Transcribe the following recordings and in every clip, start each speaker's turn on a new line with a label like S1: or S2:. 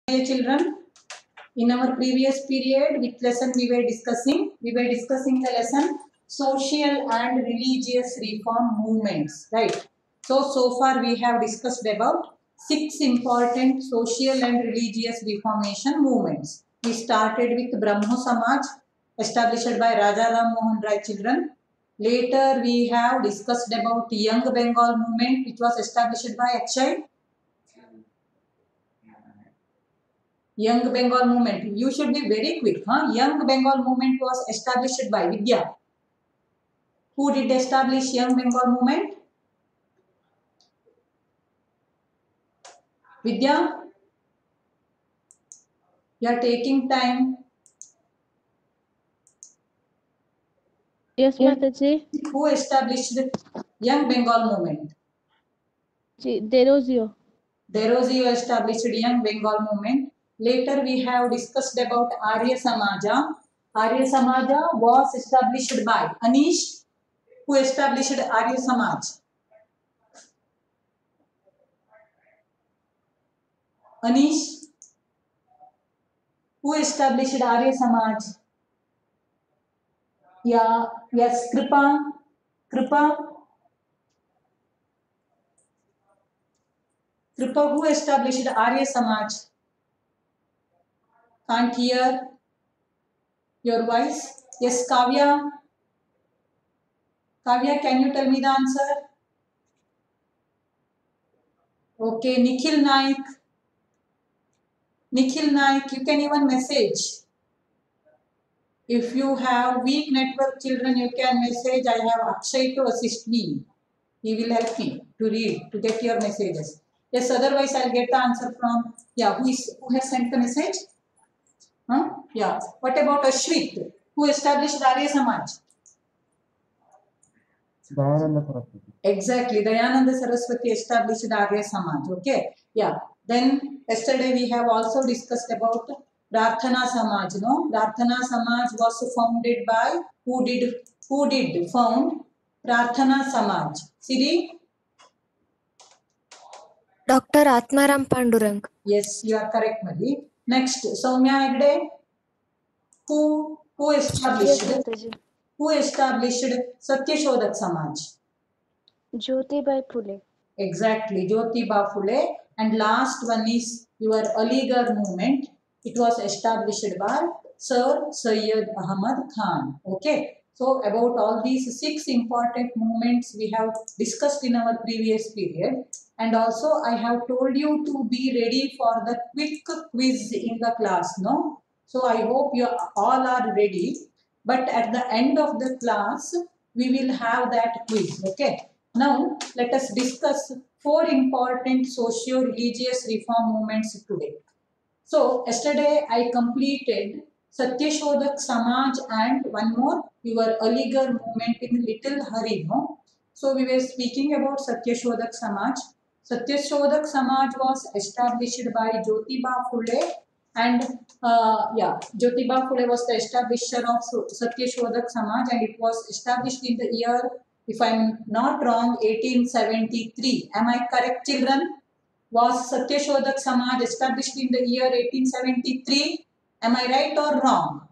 S1: Dear children, in our previous period, which lesson we were discussing? We were discussing the lesson social and religious reform movements, right? So far we have discussed about 6 important social and religious reformation movements. We started with Brahmo Samaj, established by Raja Ram Mohan Rai children. Later we have discussed about Young Bengal movement, which was established by H.I. Young Bengal movement. You should be very quick. Young Bengal movement was established by Vidya. Who did establish Young Bengal movement? Vidya? You are taking time.
S2: Yes, Mataji.
S1: Who established Young Bengal movement?
S2: Derozio.
S1: Derozio established Young Bengal movement. Later we have discussed about Arya Samaja. Arya Samaja was established by Anish. Who established Arya Samaj? Anish? Who established Arya Samaj? Yeah, yes, Kripa. Kripa, who established Arya Samaj? Can't hear your voice. Yes, Kavya. Kavya, can you tell me the answer? Okay, Nikhil Naik. Nikhil Naik, you can even message. If you have weak network children, you can message. I have Akshay to assist me. He will help me to read, to get your messages. Yes, otherwise I'll get the answer from, yeah, who has sent the message? Yeah. What about Ashwit? Who established Arya Samaj?
S3: Dayananda Saraswati.
S1: Exactly. Dayananda Saraswati established Arya Samaj. Okay. Yeah. Then yesterday we have also discussed about Prarthana Samaj. No, Prarthana Samaj was founded by who did found Prarthana Samaj? Siri?
S4: Dr. Atmaram Pandurang.
S1: Yes, you are correct, Madhi. Next, Soumya Hegde. Who established?
S2: Yes, Mataji.
S1: Who established Satyashodak Samaj?
S2: Jyotibai Phule.
S1: Exactly, Jyotiba Phule. And last one is your Aligarh movement. It was established by Sir Syed Ahmad Khan. Okay. So about all these 6 important movements we have discussed in our previous period. And also I have told you to be ready for the quick quiz in the class. No? So I hope you all are ready. But at the end of the class, we will have that quiz. Okay. Now, let us discuss 4 important socio-religious reform movements today. So, yesterday I completed Satyashodak Samaj and one more, your Aligarh movement in little hurry. No? So, we were speaking about Satyashodak Samaj. Satyashodak Samaj was established by Jyotiba Phule and Jyotiba Phule was the establisher of Satyashodak Samaj and it was established in the year, if I am not wrong, 1873. Am I correct, children? Was Satyashodak Samaj established in the year 1873? Am I right or wrong?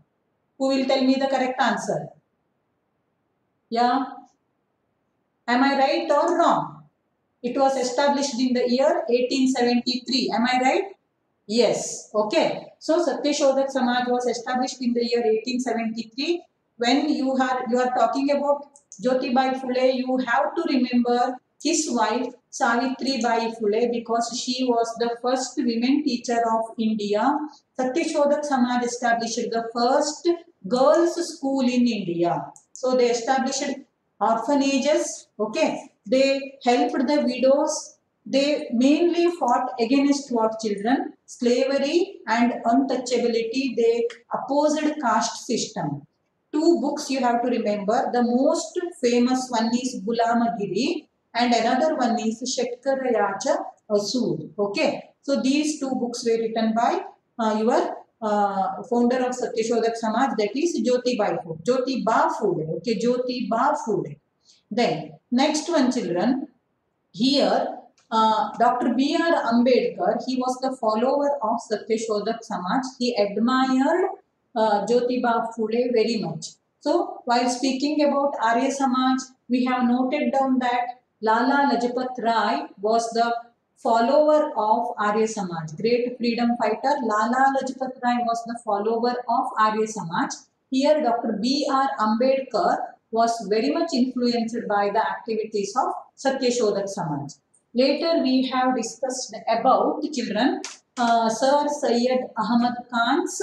S1: Who will tell me the correct answer? Yeah? Am I right or wrong? It was established in the year 1873. Am I right? Yes. Okay. So Satyashodak Samaj was established in the year 1873. When you are talking about Jyotibai Phule, you have to remember his wife Savitri Bai Phule because she was the first women teacher of India. Satyashodak Samaj established the first girls school in India. So they established orphanages. Okay. They helped the widows. They mainly fought against what, children? Slavery and untouchability. They opposed caste system. 2 books you have to remember. The most famous one is Gulamagiri and another one is Shetkarayacha Asud. Okay. So these 2 books were written by your founder of Satyashodak Samaj, that is Jyotiba Phule. Okay, Jyotiba Phule. Then next one, children. Here Dr. B.R. Ambedkar, he was the follower of Satyashodak Samaj. He admired Jyotiba Phule very much. So, while speaking about Arya Samaj, we have noted down that Lala Lajpat Rai was the follower of Arya Samaj. Great freedom fighter Lala Lajpat Rai was the follower of Arya Samaj. Here, Dr. B.R. Ambedkar was very much influenced by the activities of Satyashodak Samaj. Later, we have discussed about children, Sir Syed Ahmad Khan's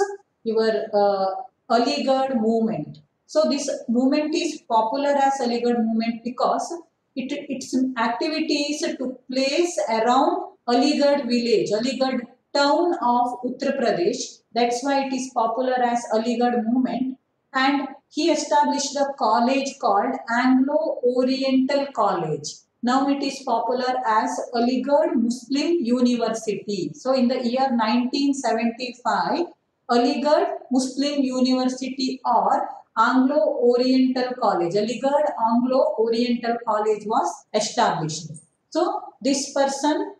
S1: Aligarh movement. So this movement is popular as Aligarh movement because its activities took place around Aligarh village, Aligarh town of Uttar Pradesh. That's why it is popular as Aligarh movement. And he established a college called Anglo-Oriental College. Now it is popular as Aligarh Muslim University. So in the year 1975, Aligarh Muslim University or Anglo-Oriental College, Aligarh Anglo-Oriental College was established. So this person,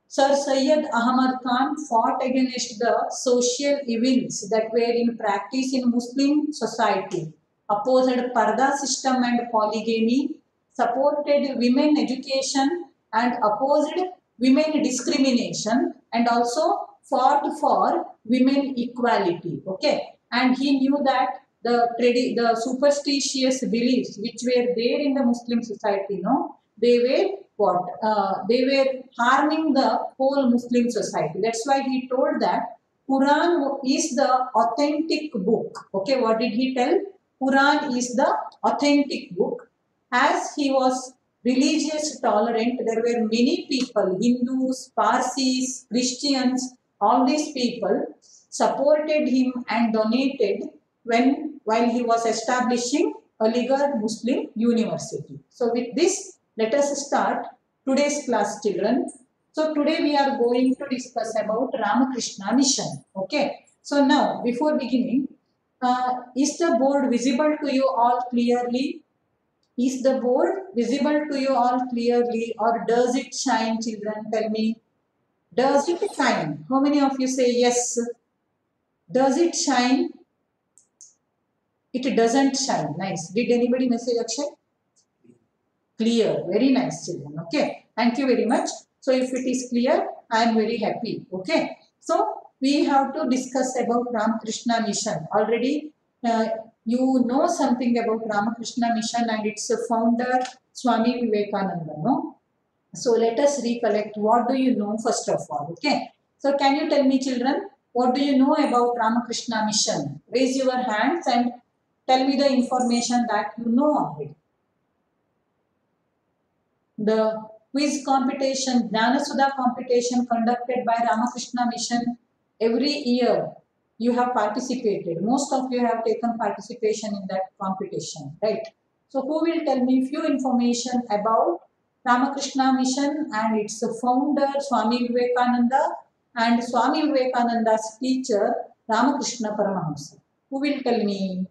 S1: Sir Syed Ahmad Khan, fought against the social evils that were in practice in Muslim society, opposed Parda system and polygamy, supported women education and opposed women discrimination, and also fought for women equality. Okay, and he knew that the superstitious beliefs which were there in the Muslim society, they were what? They were harming the whole Muslim society. That's why he told that Quran is the authentic book. Okay, what did he tell? Quran is the authentic book. As he was religious tolerant, there were many people, Hindus, Parsis, Christians, all these people supported him and donated while he was establishing Aligarh Muslim University. So with this, let us start today's class, children. So today we are going to discuss about Ramakrishna Mission. Okay. So now, before beginning, is the board visible to you all clearly? Is the board visible to you all clearly, or does it shine, children? Tell me. Does it shine? How many of you say yes? Does it shine? It doesn't shine. Nice. Did anybody message Akshay? Clear. Very nice, children. Okay. Thank you very much. So if it is clear, I am very happy. Okay. So we have to discuss about Ramakrishna Mission. Already you know something about Ramakrishna Mission and its founder Swami Vivekananda. No? So let us recollect. What do you know first of all? Okay. So can you tell me, children, what do you know about Ramakrishna Mission? Raise your hands and tell me the information that you know already. The quiz competition, Jnanasudha competition conducted by Ramakrishna Mission every year. You have participated. Most of you have taken participation in that competition, right? So who will tell me few information about Ramakrishna Mission and its founder Swami Vivekananda and Swami Vivekananda's teacher Ramakrishna Paramahamsa? Who will tell me?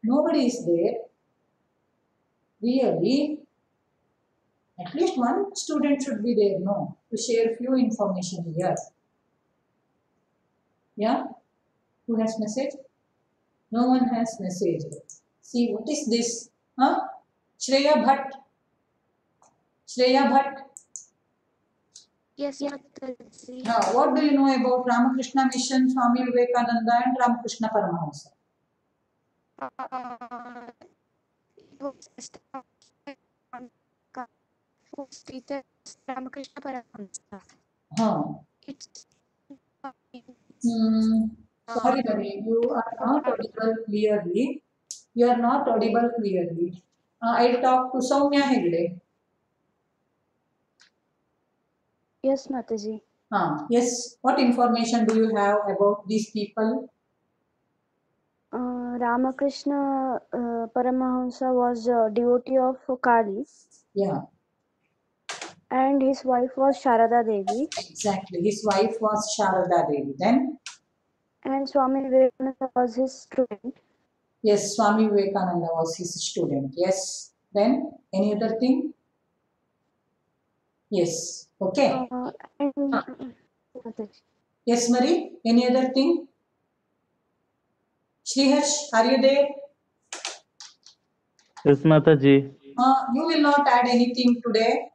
S1: Nobody is there. Really? At least one student should be there, no? To share few information here. Yeah? Who has message? No one has message. See, what is this? Huh? Shreya Bhatt. Shreya Bhatt.
S2: Yes, Mataji.
S1: What do you know about Ramakrishna Mission, Swami Vivekananda and Ramakrishna Paramahamsa?
S2: It was established who stated Ramakrishna Paramahamsa. It's
S1: Sorry, Mary, you are not audible clearly. You are not audible clearly. I'll talk to Soumya Hegde.
S2: Yes, Mataji.
S1: Yes, what information do you have about these people?
S2: Ramakrishna Paramahamsa was a devotee of Kali.
S1: Yeah.
S2: And his wife was Sharada Devi.
S1: Exactly. His wife was Sharada Devi. Then?
S2: And Swami Vivekananda was his student.
S1: Yes, Swami Vivekananda was his student. Yes. Then, any other thing? Yes. Okay.
S2: And
S1: Yes, Marie. Any other thing? Shriharsh, are you there?
S3: Yes, Mataji.
S1: You will not add anything today.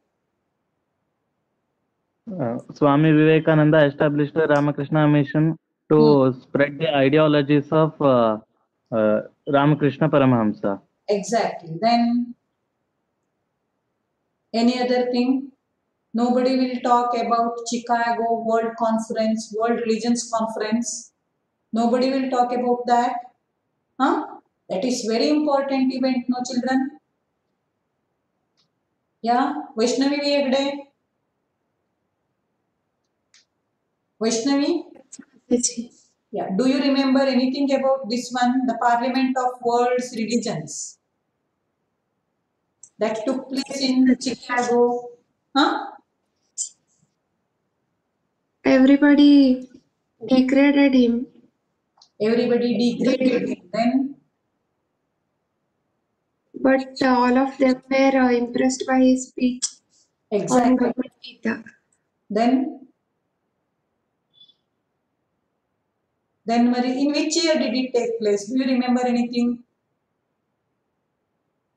S3: Swami Vivekananda established the Ramakrishna Mission to spread the ideologies of Ramakrishna Paramahamsa.
S1: Exactly. Then any other thing? Nobody will talk about Chicago World Conference, World Religions Conference. Nobody will talk about that. Huh? That is very important event, no children? Yeah, Vaishnavi Vegde. Vaishnavi? Yeah. Do you remember anything about this one? The Parliament of World's Religions that took place in Chicago. Huh?
S5: Everybody degraded him,
S1: Everybody degraded him. Then
S5: but all of them were impressed by his speech on
S1: exactly.
S5: Bhagavad Gita.
S1: Then Marie, in which year did it take place? Do you remember anything?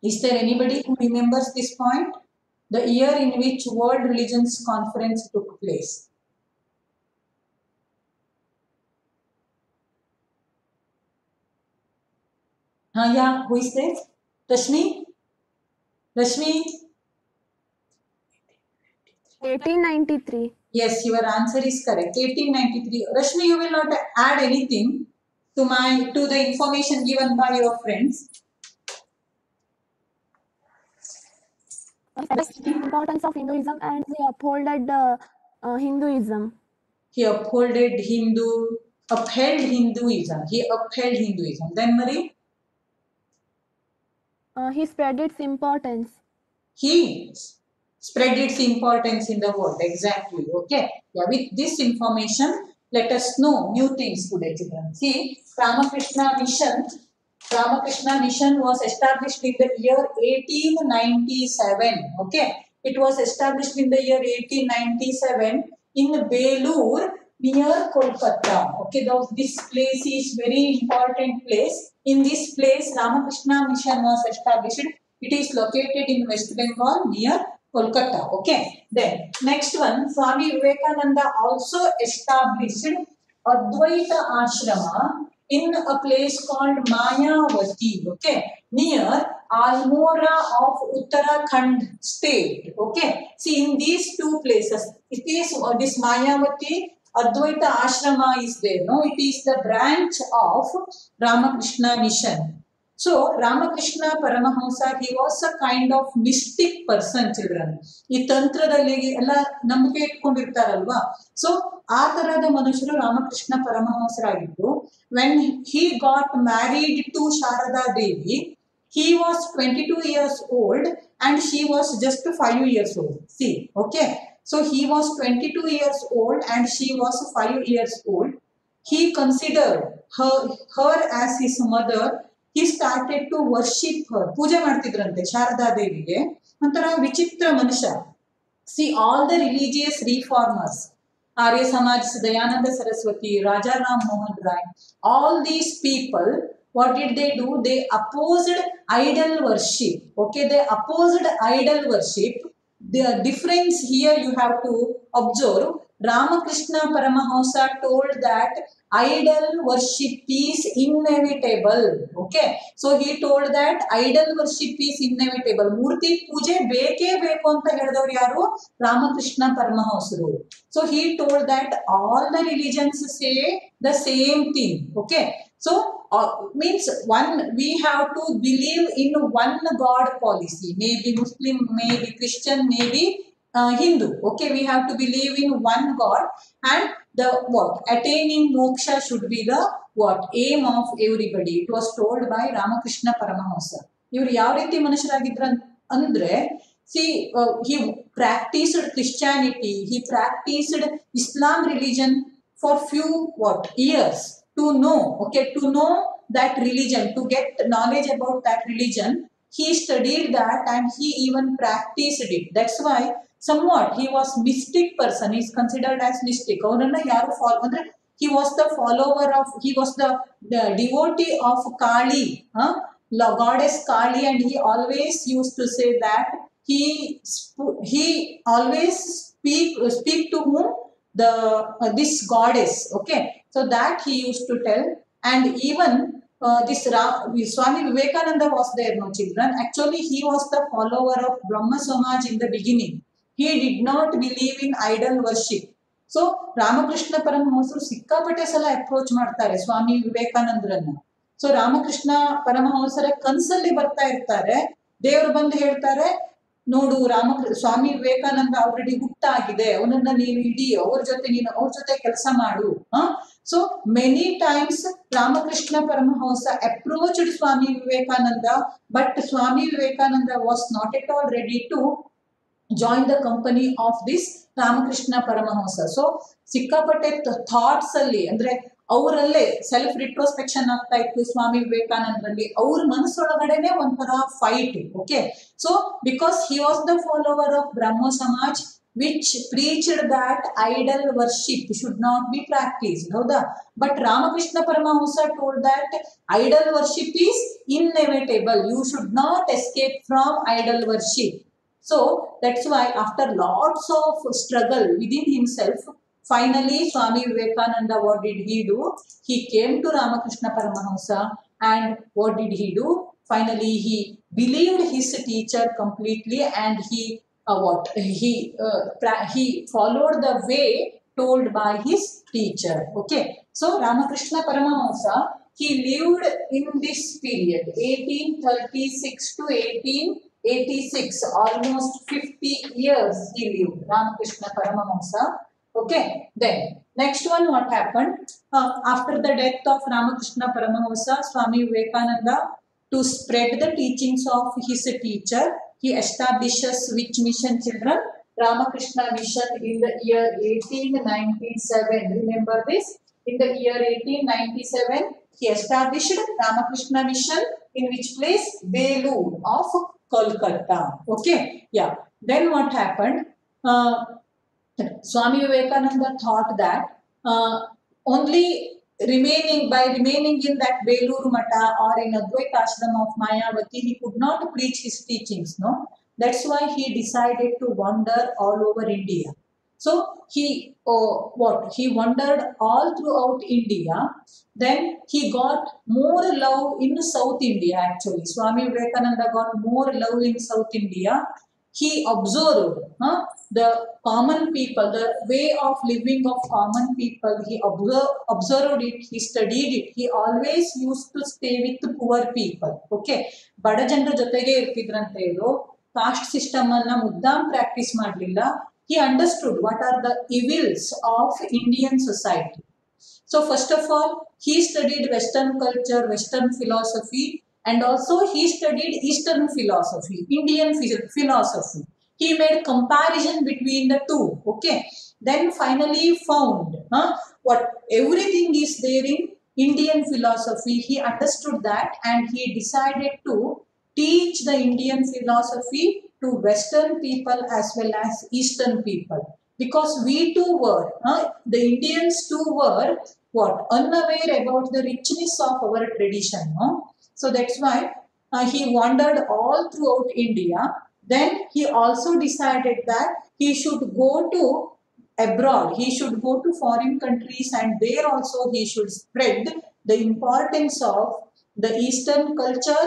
S1: Is there anybody who remembers this point? The year in which World Religions Conference took place. Yeah, who is there? Rashmi? Rashmi?
S2: 1893.
S1: Yes, your answer is correct. 1893. Rashmi, you will not add anything to the information given by your friends.
S2: The importance of Hinduism, and he upholded the Hinduism.
S1: He upheld Hinduism. He upheld Hinduism. Then Marie?
S2: He spread its importance.
S1: He spread its importance in the world. Exactly. Okay. Yeah. With this information, let us know new things today, children. See, Ramakrishna Mission was established in the year 1897. Okay. It was established in the year 1897 in Belur near Kolkata. Okay. This place is very important place. In this place, Ramakrishna Mission was established. It is located in West Bengal near Kolkata. Okay. Then next one, Swami Vivekananda also established Advaita Ashrama in a place called Mayavati. Okay. Near Almora of Uttarakhand state. Okay. See, in these two places, it is this Mayavati Advaita Ashrama is there. No, it is the branch of Ramakrishna Mission. So, Ramakrishna Paramahamsa, he was a kind of mystic person, children. ಈ ತಂತ್ರದಲ್ಲಿ ಎಲ್ಲ ನಂಬಿಕೆ ಇಟ್ಕೊಂಡಿರ್ತಾರಲ್ವಾ so ಆ ತರದ ಮನುಷ್ಯರು ರಾಮಕೃಷ್ಣ ಪರಮಹಂಸರಾಗಿದ್ದು when he got married to Sharada Devi, he was 22 years old and she was just 5 years old. See, okay. So he was 22 years old and she was 5 years old. He considered her as his mother. He started to worship her. ಪೂಜೆ ಮಾಡ್ತಿದ್ರಂತೆ ಶಾರದಾ ದೇವಿಗೆ. ಒಂಥರ ವಿಚಿತ್ರ ಮನುಷ್ಯ. See, all the religious reformers, Arya Samaj, Dayananda Saraswati, Raja Ram Mohan Rai, all these people, what did they do? They opposed idol worship. Okay, they opposed idol worship. The difference here you have to observe. Ramakrishna Paramahamsa told that idol worship is inevitable. Okay, so he told that idol worship is inevitable. Murti pooje beke beku anta helidavaru yaru? Ramakrishna Paramahamsaru. So he told that all the religions say the same thing. Okay, so means we have to believe in one God policy. Maybe Muslim, maybe Christian, maybe Hindu. Okay, we have to believe in one God, and the attaining moksha should be the aim of everybody. It was told by Ramakrishna Paramahamsa. ಇವರು ಯಾವ ರೀತಿ ಮನುಷ್ಯರಾಗಿದ್ರ ಅಂದ್ರೆ see, he practiced Christianity, he practiced Islam religion for few years to know that religion, to get knowledge about that religion. He studied that and he even practiced it. That's why somewhat he was mystic person. He is considered as mystic. ಅವನನ್ನ ಯಾರು follow ಅಂದ್ರೆ he was the follower of, he was the devotee of Kali, goddess Kali, and he always used to say that he always speak to whom the this goddess, okay, so that he used to tell. And even Swami Vivekananda was there, no children. Actually, he was the follower of Brahma Samaj in the beginning. He did not believe in idol worship. So Ramakrishna ಪರಮಹಂಸರು ಸಿಕ್ಕಾಪಟ್ಟೆ ಸಲ approach ಮಾಡ್ತಾರೆ ಸ್ವಾಮಿ ವಿವೇಕಾನಂದರನ್ನ. So Ramakrishna ಪರಮಹಂಸರ ಕನ್ಸಲ್ಲಿ ಬರ್ತಾ ಇರ್ತಾರೆ, ದೇವರು ಬಂದು ಹೇಳ್ತಾರೆ, ನೋಡು ಸ್ವಾಮಿ ವಿವೇಕಾನಂದ ಆಲ್ರೆಡಿ ಹುಟ್ಟಾಗಿದೆ, ಅವನನ್ನ ನೀನು ಹಿಡಿ, ಅವ್ರ ಜೊತೆ ಕೆಲಸ ಮಾಡು. So many times Ramakrishna Paramahamsa approached Swami Vivekananda, but Swami Vivekananda was not at all ready to join the company of this Ramakrishna Paramahamsa. So ಸಿಕ್ಕಾಪಟ್ಟೆ ಥಾಟ್ಸ್ ಅಲ್ಲಿ ಅಂದ್ರೆ ಅವರಲ್ಲೇ ಸೆಲ್ಫ್ ರಿಟ್ರೋಸ್ಪೆಕ್ಷನ್ ಆಗ್ತಾ ಇತ್ತು ಸ್ವಾಮಿ ವಿವೇಕಾನಂದರಲ್ಲಿ. ಅವ್ರ ಮನಸ್ಸೊಳಗಡೆನೆ ಒಂಥರ fight. Okay, so because he was the follower of Brahma Samaj which preached that idol worship should not be practiced. ಹೌದಾ? But Ramakrishna Paramahamsa told that idol worship is inevitable. You should not escape from idol worship. So that's why after lots of struggle within himself, finally Swami Vivekananda, what did he do? He came to Ramakrishna Paramahamsa, and what did he do? Finally he believed his teacher completely, and he followed the way told by his teacher. Okay, so Ramakrishna Paramahamsa, he lived in this period 1836 to 1886, almost 50 years he lived, Ramakrishna Paramahamsa. Okay, then next one, what happened after the death of Ramakrishna Paramahamsa, Swami Vivekananda, to spread the teachings of his teacher, he establishes which mission, children? Ramakrishna Mission in the year 1897. Remember this? In the year 1897, he established Ramakrishna Mission in which place? Belur of Kolkata. Okay, yeah. Then what happened? Swami Vivekananda thought that only remaining in that Belur Mata or in Advaita Ashram of Mayavati, he could not preach his teachings. No, that's why he decided to wander all over India. So he wandered all throughout India. Then he got more love in South India. Actually, Swami Vivekananda got more love in South India. He observed the common people, the way of living of common people. He observed it, he studied it. He always used to stay with the poor people. Okay, ಬಡ ಜನರ ಜೊತೆಗೆ ಇರ್ತಿದ್ರಂತೆ ಇವರು. Caste system ಅನ್ನ ಮುದ್ದಾಂ practice ಮಾಡಲಿಲ್ಲ. He understood what are the evils of Indian society. So first of all, he studied Western culture, Western philosophy, and also he studied Eastern philosophy, Indian philosophy. He made comparison between the two. Okay, then finally found what everything is there in Indian philosophy. He understood that, and he decided to teach the Indian philosophy to Western people as well as Eastern people, because we too were, the Indians too were unaware about the richness of our tradition. So that's why he wandered all throughout India. Then he also decided that he should go to abroad, he should go to foreign countries, and there also he should spread the importance of the Eastern culture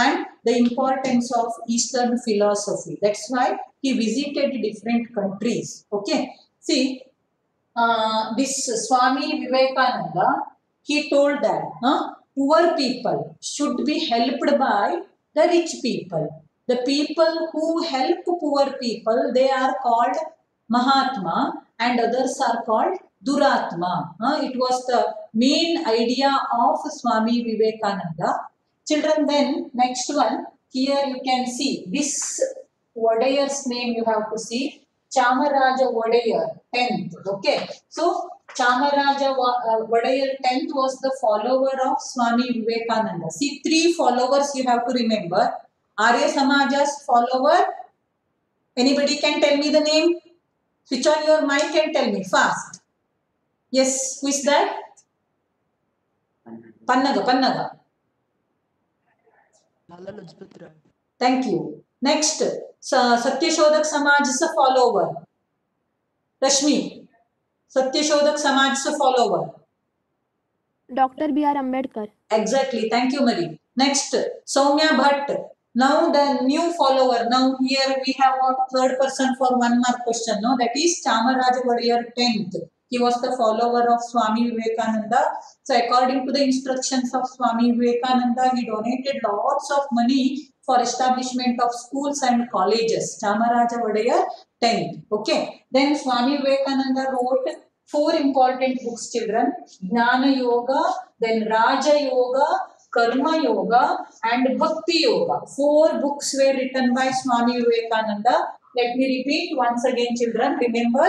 S1: and the importance of Eastern philosophy. That's why he visited different countries. Okay, see, this Swami Vivekananda, he told that poor people should be helped by the rich people. The people who help poor people, they are called Mahatma, and others are called Duratma. It was the main idea of Swami Vivekananda. Children, then next one, here you can see this Wadayar's name, you have to see, Chamaraja Wadayar 10th. Okay, so Chamaraja Wadayar 10th was the follower of Swami Vivekananda. See, 3 followers you have to remember. Arya Samaja's follower Anybody can tell me the name? Switch on your mic and tell me fast. Yes, who is that? Pannaga. Thank you. Next, Satyashodak Samaj's follower. Rashmi, Satyashodak Samaj's follower.
S6: Dr. B.R. Ambedkar.
S1: Exactly. Thank you, Mari. Next, Soumya Bhatt. Now the new follower. Now here we have got third person for one mark question. No, that is Chamaraja Wadiyar 10th. He was the follower of Swami Vivekananda. So according to the instructions of Swami Vivekananda, he donated lots of money for establishment of schools and colleges. Chamaraja Wadiyar 10th. Okay. Then Swami Vivekananda wrote 4 important books, children. Jnana Yoga, then Raja Yoga, Karma Yoga and Bhakti Yoga. 4 books were written by Swami Vivekananda. Let me repeat once again, children. Remember,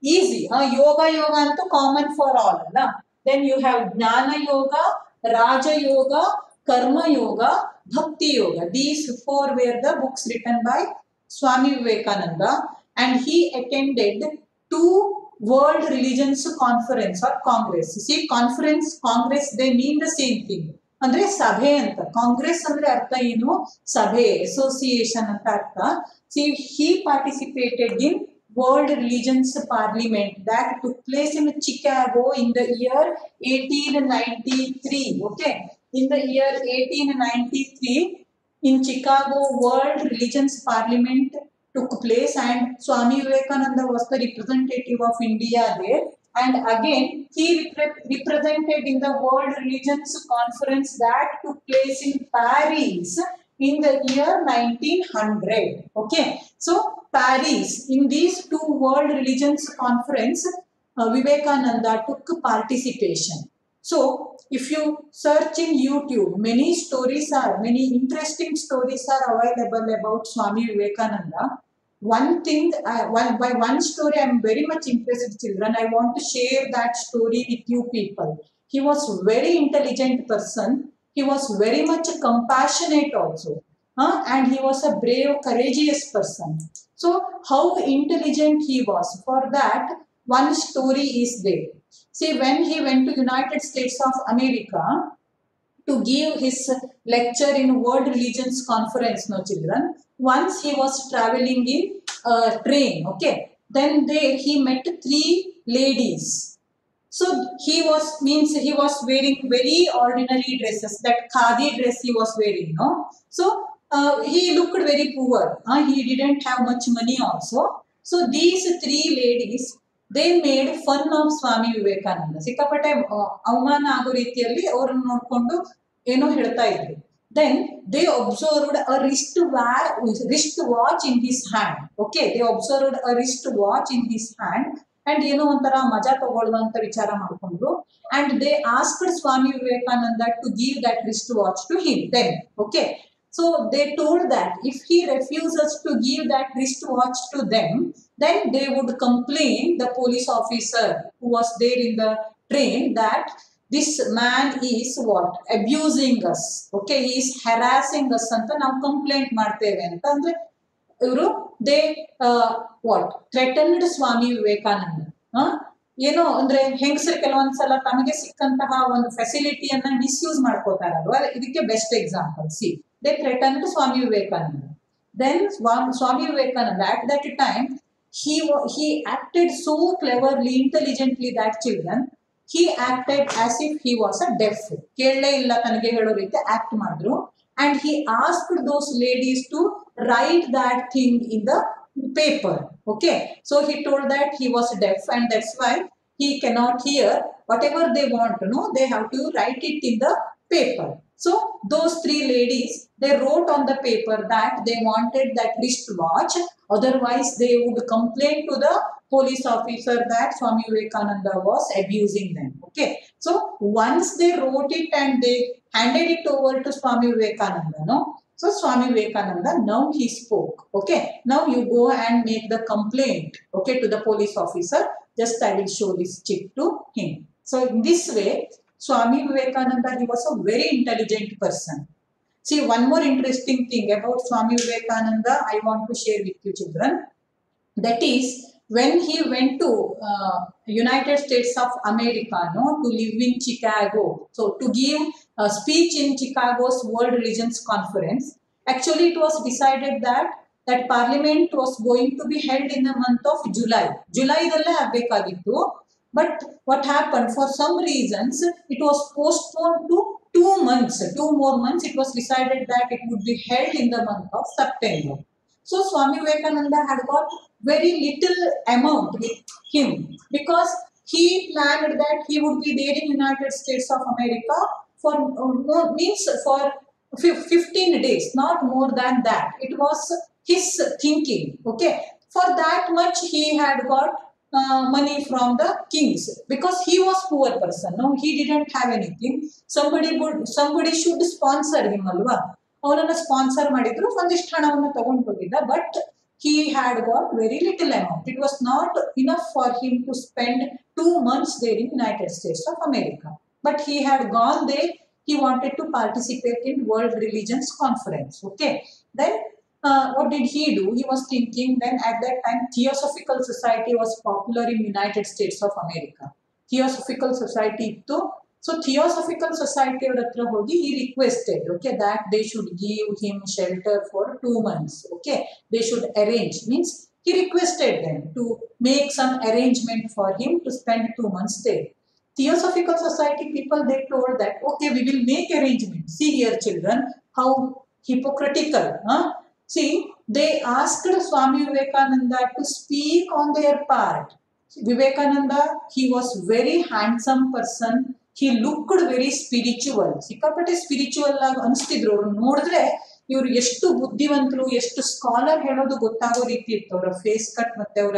S1: easy. Yoga antu common for all. Na? Then you have Jnana Yoga, Raja Yoga, Karma Yoga, Bhakti Yoga. These 4 were the books written by Swami Vivekananda, and he attended 2 World Religions Conference or Congress. See, conference, Congress, they mean the same thing. ಅಂದ್ರೆ ಸಭೆ ಅಂತ. ಕಾಂಗ್ರೆಸ್ ಅಂದ್ರೆ ಅರ್ಥ ಏನು? ಸಭೆ, association ಅಂತ ಅರ್ಥ. C he participated in World Religions Parliament that took place in Chicago in the year 1893. Okay, in the year 1893 in Chicago, World Religions Parliament took place, and Swami Vivekananda was the representative of India there. And again, he represented in the World Religions Conference that took place in Paris in the year 1900. Okay, so Paris, in these 2 World Religions Conference, Vivekananda took participation. So, if you search in YouTube, many interesting stories are available about Swami Vivekananda. One thing, one story I am very much interested, children. I want to share that story with you people. He was very intelligent person. He was very much compassionate also. And he was a brave, courageous person. So, how intelligent he was, for that, one story is there. See, when he went to United States of America to give his lecture in World Religions Conference, no children, once he was traveling in a train, okay, then there he met 3 ladies. So he was wearing very ordinary dresses, that khadi dress he was wearing, no? So he looked very poor, he didn't have much money also. So these 3 ladies, they made fun of Swami Vivekananda. ಸಿಕ್ಕಾಪಟ್ಟೆ ಅವಮಾನ ಆಗೋ ರೀತಿಯಲ್ಲಿ ಅವರನ್ನು ನೋಡ್ಕೊಂಡು ಏನೋ ಹೇಳ್ತಾ ಇದ್ರು. Then they observed a wristwatch in his hand. Okay, they observed a wristwatch in his hand, and ಏನೋ ಒಂಥರ ಮಜಾ ತಗೊಳ್ಳುವಂತ ವಿಚಾರ ಮಾಡ್ಕೊಂಡ್ರು. And they asked Swami Vivekananda to give that wristwatch to him. Then, okay. So they told that if he refuses to give that wristwatch to them, then they would complain the police officer who was there in the train that this man is what? Abusing us. Okay, he is harassing us anta ನಾವು complaint ಮಾಡ್ತೇವೆ ಅಂತ. ಅಂದ್ರೆ ಇವರು they what? Threatened Swami Vivekananda. ಏನೋ ಅಂದ್ರೆ ಹೆಂಗಸರು ಕೆಲವೊಂದ್ಸಲ ತಮಗೆ ಸಿಕ್ಕಂತಹ ಒಂದು ಫೆಸಿಲಿಟಿಯನ್ನ ಮಿಸ್ಯೂಸ್ ಮಾಡ್ಕೋತಾರಲ್ವಾ, ಇದಕ್ಕೆ best example. C, they threatened Swami Vivekananda. Then Swami Vivekananda at that time, he acted so cleverly, intelligently that children, he acted as if he was a deaf. ಕೇಳಲೇ ಇಲ್ಲ ತನಗೆ ಹೇಳೋ ರೀತಿ ಆಕ್ಟ್ ಮಾಡಿದ್ರು. And he asked those ladies to write that thing in the paper. Okay, so he told that he was deaf and that's why he cannot hear. Whatever they want to know, they have to write it in the paper. So those 3 ladies, they wrote on the paper that they wanted that wristwatch, otherwise they would complain to the police officer that Swami Vivekananda was abusing them. Okay, so once they wrote it and they handed it over to Swami Vivekananda, no? So Swami Vivekananda, now he spoke. Okay, now you go and make the complaint, okay, to the police officer. Just I will show this chip to him. So in this way, Swami Vivekananda, he was a very intelligent person. See, one more interesting thing about Swami Vivekananda I want to share with you, children. That is, when he went to United States of America, no, to live in Chicago, so to give a speech in Chicago's World Religions Conference, actually it was decided that parliament was going to be held in the month of July. July-dalle ಆಗಬೇಕಾಗಿತ್ತು. But what happened? For some reasons, it was postponed to 2 months. 2 more months. It was decided that it would be held in the month of September. So Swami Vivekananda had got very little amount with him because he planned that he would be there in United States of America for for 15 days, not more than that. It was his thinking. Okay, for that much he had got money from the kings because he was poor person. No, he didn't have anything. Somebody should sponsor him, alva. ಅವನನ್ನ sponsor ಮಾಡಿದ್ರು, ಒಂದಿಷ್ಟು ಹಣವನ್ನು ತಗೊಂಡು ಹೋಗಿದ್ದ. But he had got very little amount. It was not enough for him to spend 2 months there in United States of America. But he had gone there. He wanted to participate in World Religions Conference. Okay. Then what did he do? He was thinking. Then at that time, Theosophical Society was popular in United States of America. Theosophical Society ittu. So Theosophical Society hatra hogi he requested, okay, that they should give him shelter for 2 months. Okay, they should arrange, means he requested them to make some arrangement for him to spend 2 months there. Theosophical Society people, they told that okay, we will make arrangement. See here, children, how hypocritical. See, they asked Swami Vivekananda to speak on their part. Vivekananda, he was very handsome person. He looked very spiritual. ಸಿಕ್ಕಾಪಟ್ಟೆ spiritual ಆಗಿ ಅನಿಸ್ತಿದ್ರು. ಅವ್ರು ನೋಡಿದ್ರೆ ಇವ್ರು ಎಷ್ಟು ಬುದ್ಧಿವಂತರು, ಎಷ್ಟು scholar ಹೇಳೋದು ಗೊತ್ತಾಗೋ ರೀತಿ ಇತ್ತು. ಅವರ ಫೇಸ್ ಕಟ್ ಮತ್ತೆ ಅವರ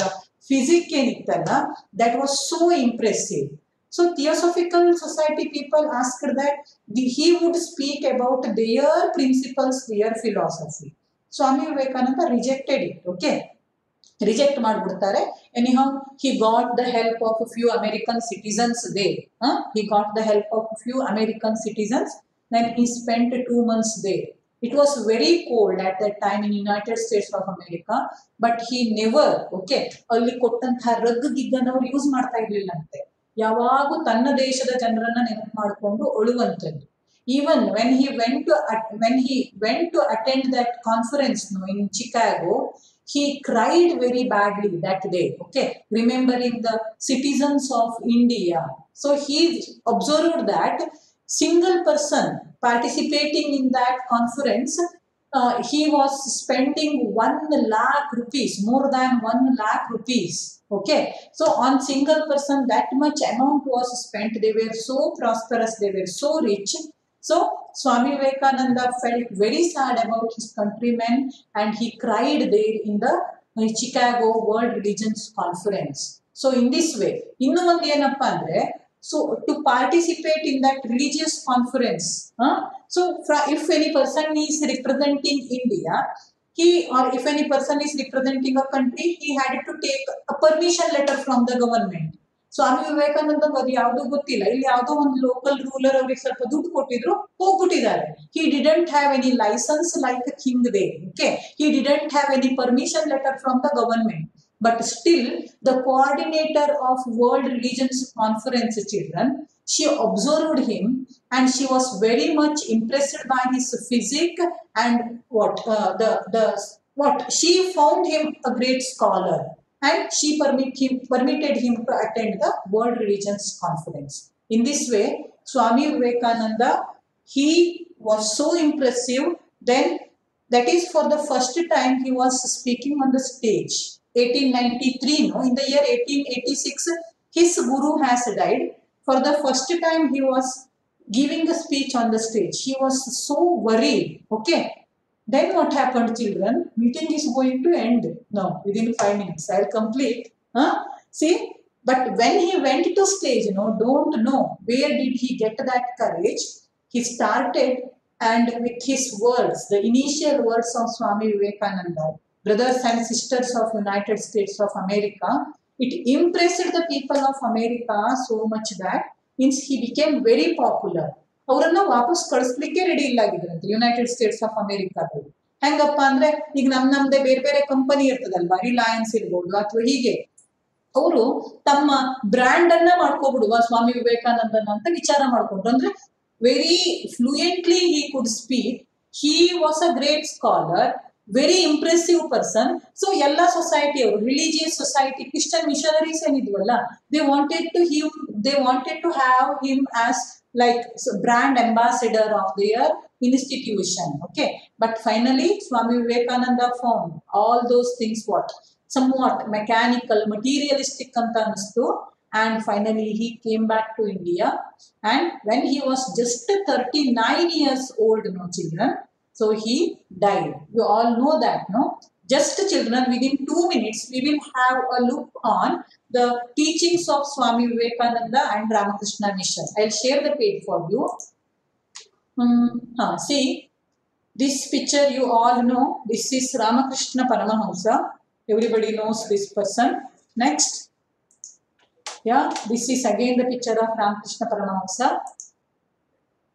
S1: ಫಿಸಿಕ್ ಏನಿತ್ತಲ್ಲ, that was so impressive. So theosophical society people asked that he would speak about their principles, their philosophy. Swami Vivekananda rejected it. Okay, reject ಮಾಡ್ಬಿಡ್ತಾರೆ. Anyhow, he got the help of a few American citizens there. He got the help of a few American citizens. Then he spent 2 months there. It was very cold at that time in United States of America, but he never, okay, ಅಲ್ಲಿ ಕೊಟ್ಟಂತಹ rug ಗಿಗ್ಗನ್ನು ಅವರು use ಮಾಡ್ತಾ ಇರ್ಲಿಲ್ಲಂತೆ. ಯಾವಾಗೂ ತನ್ನ ದೇಶದ ಜನರನ್ನ ನೆನಪು ಮಾಡಿಕೊಂಡು ಅಳುವಂಥದ್ದು. Even when he went to attend that conference, in Chicago, he cried very badly that day. Okay, remembering the citizens of India. So he observed that single person participating in that conference, he was spending 1 lakh rupees, more than 1 lakh rupees. Okay, so on single person that much amount was spent. They were so prosperous, they were so rich. So Swami Vivekananda felt very sad about his countrymen and he cried there in the Chicago World Religions Conference. So in this way, innu ondu ಏನಪ್ಪಾ ಅಂದ್ರೆ, so to participate in that religious conference, so if any person is representing India, or if any person is representing a country, he had to take a permission letter from the government. Swami Vivekananda ಅದು ಯಾವ್ದು ಗೊತ್ತಿಲ್ಲ. ಇಲ್ಲಿ ಯಾವ್ದೋ ಒಂದು local ruler ಅವ್ರಿಗೆ ಸ್ವಲ್ಪ ದುಡ್ಡು ಕೊಟ್ಟಿದ್ರು, ಹೋಗ್ಬಿಟ್ಟಿದ್ದಾರೆ. He didn't have any license like a king there. Okay, he didn't have any permission letter from the government. But still, the coordinator of World Religions Conference, children, she observed him and she was very much impressed by his physique and she found him a great scholar. And she permitted him to attend the World Religions Conference. In this way, Swami Vivekananda, he was so impressive. Then, that is for the first time he was speaking on the stage. 1893, in the year 1886, his guru has died. For the first time he was giving a speech on the stage. He was so worried. Okay. Then what happened, children? Meeting is going to end now within 5 minutes. I'll complete. See, but when he went to stage, don't know where did he get that courage. He started, and with his words, the initial words of Swami Vivekananda, brothers and sisters of United States of America, it impressed the people of America so much that means he became very popular. ಅವರನ್ನ ವಾಪಸ್ ಕಳಿಸ್ಲಿಕ್ಕೆ ready ಇಲ್ಲ ಆಗಿದ್ರಂತೆ United States of ಅಮೆರಿಕಾದಲ್ಲಿ. ಹೆಂಗಪ್ಪ ಅಂದ್ರೆ ಈಗ ನಮ್ದೇ ಬೇರೆ ಬೇರೆ ಕಂಪನಿ ಇರ್ತದಲ್ವಾ, ರಿಲಯನ್ಸ್ ಇರ್ಬೋದು ಅಥವಾ ಹೀಗೆ, ಅವರು ತಮ್ಮ ಬ್ರ್ಯಾಂಡ್ ಅನ್ನ ಮಾಡ್ಕೊಬಿಡುವ ಸ್ವಾಮಿ ವಿವೇಕಾನಂದನ್ ಅಂತ ವಿಚಾರ ಮಾಡ್ಕೊಂಡ್ರು. ಅಂದ್ರೆ very fluently he could speak, he was a great scholar, very impressive person. So ಎಲ್ಲ ಸೊಸೈಟಿ ಅವರು, ರಿಲಿಜಿಯಸ್ ಸೊಸೈಟಿ, ಕ್ರಿಶ್ಚಿಯನ್ ಮಿಷನರೀಸ್ ಏನಿದ್ವಲ್ಲ, they wanted to have him as like brand ambassador of their institution. Okay, but finally Swami Vivekananda found all those things somewhat mechanical, materialistic anta anistu, and finally he came back to India. And when he was just 39 years old, no children, so he died. You all know that, no? Just children, within 2 minutes we will have a look on the teachings of Swami Vivekananda and Ramakrishna Mission. I'll share the page for you. See, this picture you all know. This is Ramakrishna Paramahamsa. Everybody knows this person. Next, yeah, this is again the picture of Ramakrishna Paramahamsa.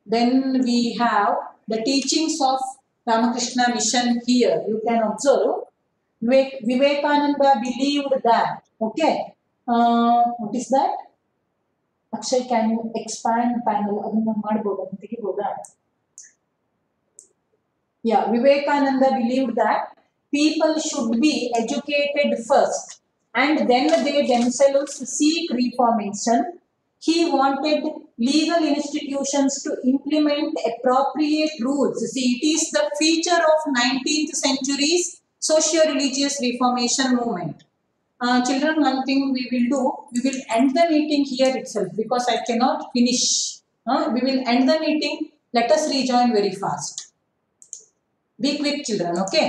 S1: Then we have the teachings of Ramakrishna Mission here. You can observe Vivekananda believed that. Okay, what is that? Akshay, can you expand panel? Adunna madboda anta tegiboda? Yeah, Vivekananda believed that people should be educated first and then they themselves seek reformation. He wanted legal institutions to implement appropriate rules. See, it is the feature of 19th century's socio-religious reformation movement. Children, one thing we will do, we will end the meeting here itself because I cannot finish. We will end the meeting. Let us rejoin very fast. Be quick, children, okay?